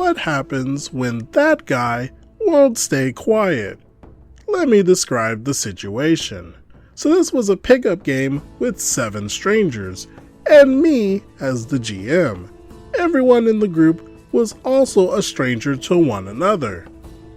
what happens when that guy won't stay quiet. Let me describe the situation. So this was a pickup game with 7 strangers, and me as the GM. Everyone in the group was also a stranger to one another.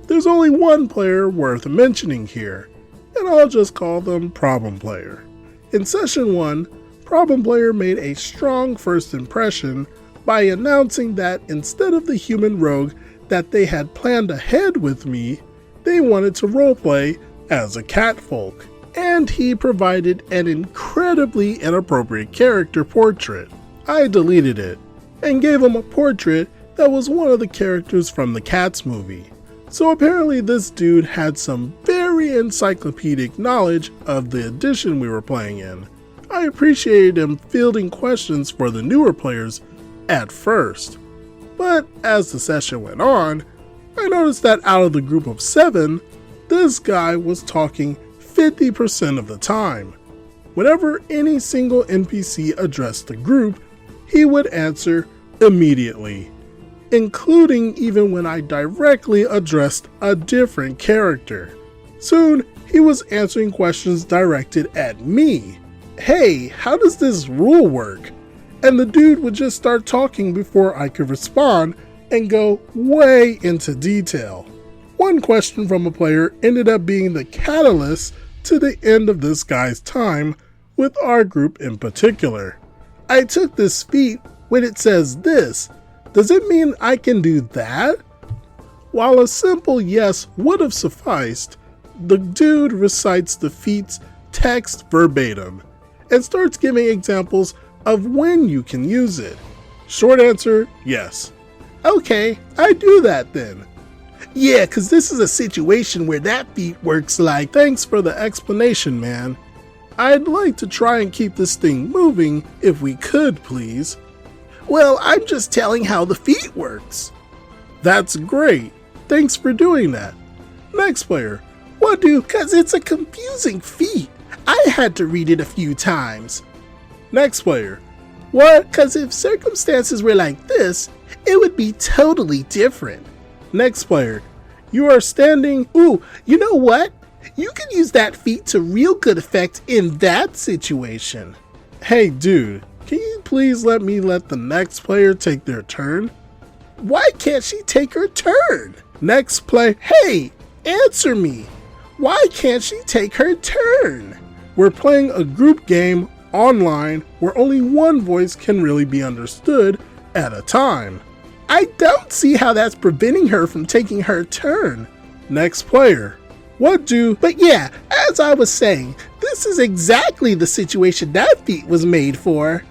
There's only one player worth mentioning here, and I'll just call them Problem Player. In session 1, Problem Player made a strong first impression by announcing that instead of the human rogue that they had planned ahead with me, they wanted to roleplay as a catfolk, and he provided an incredibly inappropriate character portrait. I deleted it, and gave him a portrait that was one of the characters from the Cats movie. So apparently this dude had some very encyclopedic knowledge of the edition we were playing in. I appreciated him fielding questions for the newer players at first, but as the session went on, I noticed that out of the group of 7, this guy was talking 50% of the time. Whenever any single NPC addressed the group, he would answer immediately, including even when I directly addressed a different character. Soon, he was answering questions directed at me. Hey, how does this rule work? And the dude would just start talking before I could respond and go way into detail. One question from a player ended up being the catalyst to the end of this guy's time with our group in particular. I took this feat when it says this. Does it mean I can do that? While a simple yes would have sufficed, the dude recites the feat's text verbatim and starts giving examples of when you can use it. Short answer, yes. Okay, I do that then. Yeah, cause this is a situation where that feat works like, thanks for the explanation, man. I'd like to try and keep this thing moving if we could, please. Well, I'm just telling how the feat works. That's great. Thanks for doing that. Next player. What do? Cause it's a confusing feat. I had to read it a few times. Next player. What? Cause if circumstances were like this, it would be totally different. Next player. You are standing. Ooh, you know what? You can use that feat to real good effect in that situation. Hey dude, can you please let the next player take their turn? Why can't she take her turn? Next play. Hey, answer me. Why can't she take her turn? We're playing a group game online where only one voice can really be understood at a time. I don't see how that's preventing her from taking her turn. Next player. What do? But yeah, as I was saying, this is exactly the situation that feat was made for.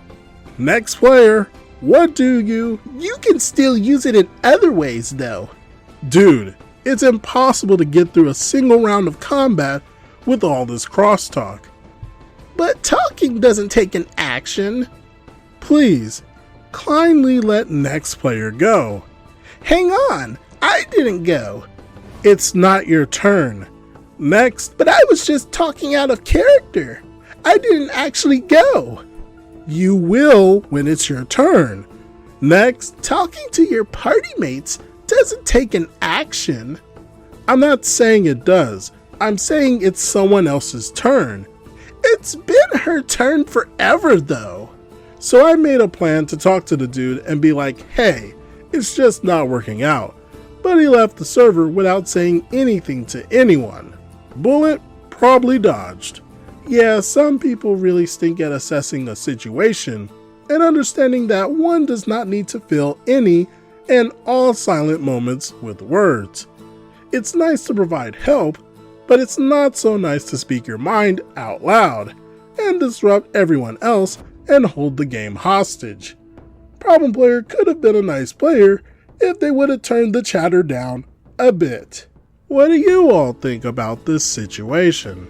Next player. What do you? You can still use it in other ways though. Dude, it's impossible to get through a single round of combat with all this crosstalk. But talking doesn't take an action. Please, kindly let next player go. Hang on, I didn't go. It's not your turn. Next, but I was just talking out of character. I didn't actually go. You will when it's your turn. Next, talking to your party mates doesn't take an action. I'm not saying it does. I'm saying it's someone else's turn. It's been her turn forever though. So I made a plan to talk to the dude and be like, hey, it's just not working out. But he left the server without saying anything to anyone. Bullet probably dodged. Yeah, some people really stink at assessing a situation and understanding that one does not need to fill any and all silent moments with words. It's nice to provide help, but it's not so nice to speak your mind out loud and disrupt everyone else and hold the game hostage. Problem player could have been a nice player if they would have turned the chatter down a bit. What do you all think about this situation?